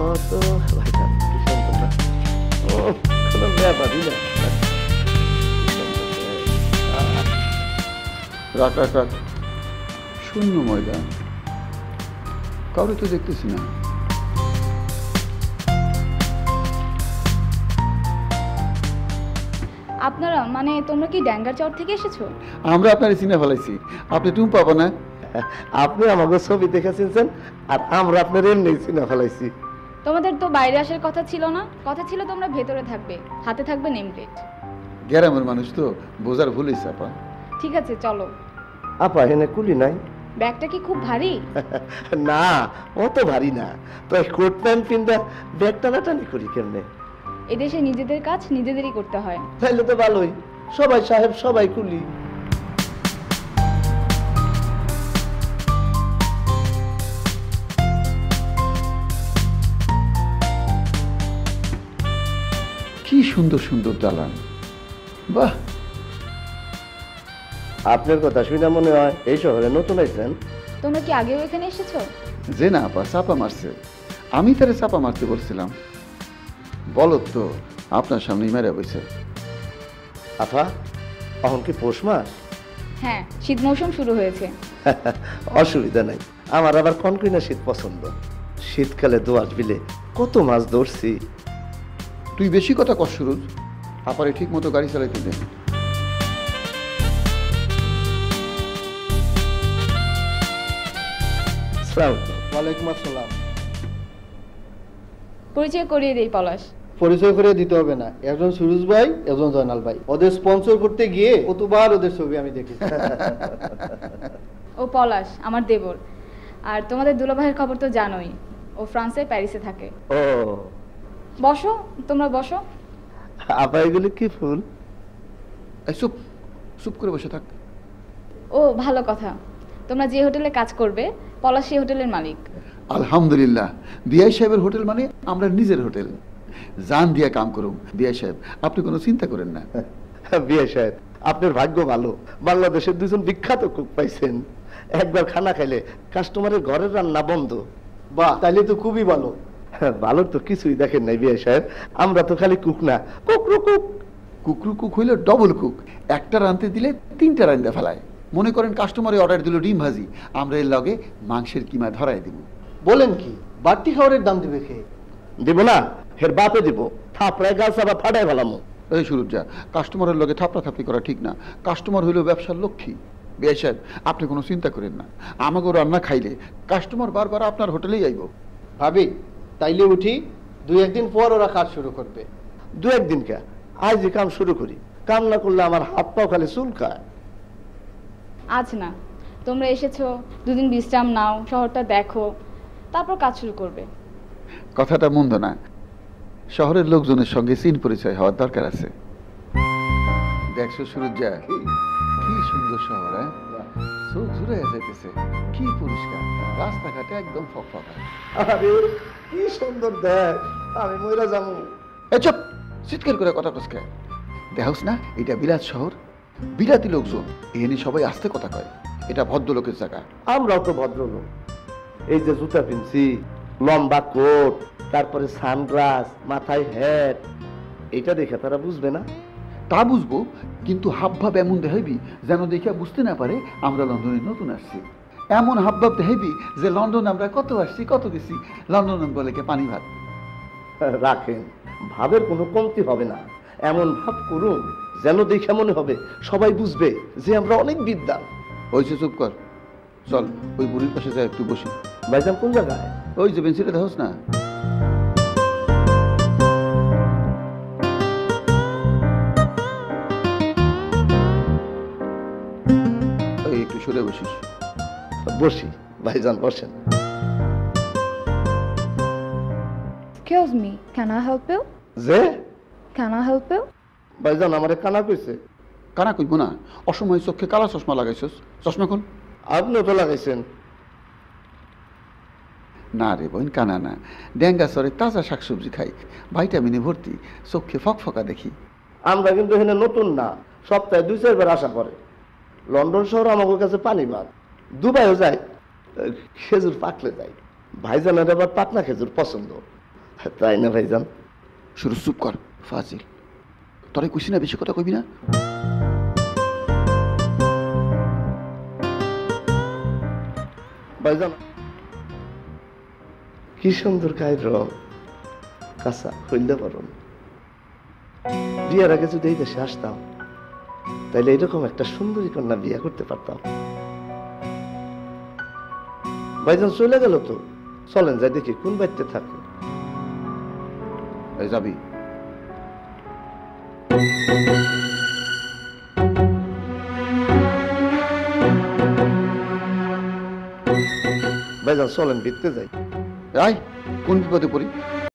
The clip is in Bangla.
ও তো ভাইজান কি সুন্দর না, ও কোনো ব্যাপারই না। রাখ রাখ রাখ, শূন্য ময়দান, কাউরে তো দেখতেছি না। আপনারা মানে তোমরা কি ড্যাঙ্গার চর থেকে এসেছো? আমরা আপনার চিনে ফেলাইছি, আপনি টুম পাবো না। আপনি আমাকে ছবি দেখেছেন আর আমরা আপনার এমনি চিনে ফেলাইছি। তোমাদের তো বাইরে আসার কথা ছিল না, কথা ছিল তোমরা ভেতরে থাকবে, হাতে থাকবে নেম প্লেট। গ্রামের মানুষ তো বোঝার ভুল হয়েছে আপা। ঠিক আছে চলো। আপা এনে কুলি নাই? ব্যাগটা কি খুব ভারী? না অত ভারী না, তো কোট প্যান্ট পিন্দা ব্যাগ টানাটানি করি কেমনে? এদেশে নিজেদের কাজ নিজেদেরই করতে হয়। তাইলে তো ভালোই, সবাই সাহেব সবাই কুলি। কি সুন্দর সুন্দর দালান, বাহ। আপনার কথা শুনে মনে হয় এই শহরে নতুন আইছেন। তোমরা কি আগেও এখানে এসেছো? যে না আপা চাপা মারছে, আমি তারে চাপা মারতে বলছিলাম, বলো তো আপনার সামনেই মেরে বইছে। আফা এখন কি পৌষ মাস? হ্যাঁ, শীত মৌসুম শুরু হয়েছে। অসুবিধা নাই, আমার আবার কনকইনা শীত পছন্দ। শীতকালে দোয়াশ বিলে কত মাছ ধরছি। তুই বেশি কথা কর সুরজ, আপারে ঠিক মতো গাড়ি চালাইতে দে। ওয়ালাইকুম আসসালাম। পরিচয় করিয়ে দেই পলাশ। পরিচয় করে দিতে হবে না, একজন সুরজ ভাই, একজন জয়নাল ভাই। ওদের স্পন্সর করতে গিয়ে কতবার ওদের ছবি আমি দেখেছি। ও পলাশ আমার দেবর, আর তোমাদের দুলাভাইয়ের খবর তো জানোই, ও ফ্রান্সে প্যারিসে থাকে। ও বসো, তোমরা বসো। আপা এগুলো কি ফুল? এই চুপ চুপ করে বসে থাক। ও ভালো কথা, তোমরা যে হোটেলে কাজ করবে পলাশ সেই হোটেলের মালিক। আলহামদুলিল্লাহ, বিআই সাহেবের হোটেল মানে আমরা নিজের হোটেল, জান দিয়া কাম করুম। বিআই সাহেব আপনি কোনো চিন্তা করেন না। বিয়ে সাহেব আপনার ভাগ্য ভালো, বাংলাদেশের দুজন বিখ্যাত কুক পাইছেন। একবার খানা খাইলে কাস্টমারের ঘরের রান্না বন্ধ। বাহ, তাইলে তো খুবই ভালো। ভালো তো কিছুই দেখেন নাই বিয়ে সাহেব, আমরা তো খালি কুক না, কুকরু কুক। কুকরু কুক হইলে ডবল কুক, একটা রাঁধতে দিলে তিনটা রান্দা ফেলায়। মনে করেন কাস্টমারে অর্ডার দিল ডিম ভাজি, আমরা এর লগে মাংসের কিমা ধরাই দিব। বলেন কি, বাড়তি খাবারের দাম দিবে খেয়ে? দিব না, হের বাপে দিব, থাপড়ায় গাছ আবার ফাটাই ফেলামো। এই সুরজ যা, কাস্টমারের লগে থাপড়াথাপড়ি করা ঠিক না। কাস্টমার হইল ব্যবসার লক্ষ্মী। বিআই সাহেব আপনি কোনো চিন্তা করেন না, আমাকে রান্না খাইলে কাস্টমার বারবার আপনার হোটেলেই আইব। ভাবি তাইলে উঠি, 2-1 দিন পর ওরা কাজ শুরু করবে। 2-1 দিন কে, আজ যে কাম শুরু করি, কাম না করলে আমার হাত পাও খালি চুলকায়। আজ না, তোমরা এসেছো, দুদিন বিশ্রাম নাও, শহরটা দেখো, তারপর কাজ শুরু করবে। কথাটা মন্দ না, শহরের লোকজনের সঙ্গে চিন পরিচয় হওয়ার দরকার আছে। দেখছো সুরজ যা, কি সুন্দর শহর, হ্যাঁ? চোখ জুড়ে যাইতেছে, কি পরিষ্কার, রাস্তাঘাটে একদম ফকফকা। আরে কি সুন্দর দেখ, আমি মইরা যাবো। এই চুপ, চিৎকার করে কথা কসকে। দেখোস না এটা বিরাট শহর, বিরাটি লোকজন, এখানে সবাই আস্তে কথা কয়। এটা ভদ্রলোকের জায়গা। আমরাও তো ভদ্রলোক, এই যে জুতা পিনছি, লম্বা কোট, তারপরে সানগ্লাস, মাথায় হ্যাট, এটা দেখে তারা বুঝবে না? তা বুঝবো, কিন্তু হাবভাব এমন দেখাইবি যেন দেখে বুঝতে না পারে আমরা লন্ডনে নতুন আসছি। এমন হাবভাব দেখাইবি যে লন্ডন আমরা কত আসছি কত গেছি, লন্ডন বলে কে পানি ভাত। রাখেন, ভাবের কোনো কমতি হবে না। এমন ভাব করুন যেন দেখে মনে হবে সবাই বুঝবে যে আমরা অনেক বিদ্যান। ওই যে চুপ কর, চল ওই বুড়ির পাশে যাই একটু বসি। ভাইজান কোন জায়গায়? ওই যে বেঞ্চিটা দেখোস না, ওই একটু সরে বসিস। বসি ভাইজান, বসেন। Excuse me, can I help you? যে Can I help you? ভাইজান আমারে কানা কইছে। কানা কইব না, অসময় চোখে কালা চশমা লাগাইছস, চশমা কোন? আপনিও তো লাগাইছেন। না রে বোন, কানা না, ড্যাঙ্গা সরে তাজা শাকসবজি খাই, ভাইটামিনে ভর্তি, চোখে ফকফকা দেখি। আমরা কিন্তু এখানে নতুন না, সপ্তাহে 2-4 বার আসা করে। লন্ডন শহর আমাদের কাছে পানি ভাত। দুবাইও যাই, খেজুর পাকলে যাই। ভাইজানের আবার পাকনা খেজুর পছন্দ। তাই না ভাইজান? শুরু চুপ কর ফাজিল, তোরে কইছি না বেশি কথা কইবি না। ভাইজান কি সুন্দর গায়ের রং, কাঁচা হইলে পারুন। বিয়ার আগে যদি এই দেশে আসতাম তাইলে এরকম একটা সুন্দরী কন্যা বিয়ে করতে পারতাম। ভাইজান চলে গেল তো, চলেন যাই দেখি কোন বাড়িতে থাকে। এই যাবি? ভাইজান চলেন ভিতরে যাই। আয়, কোন বিপদে পড়ি?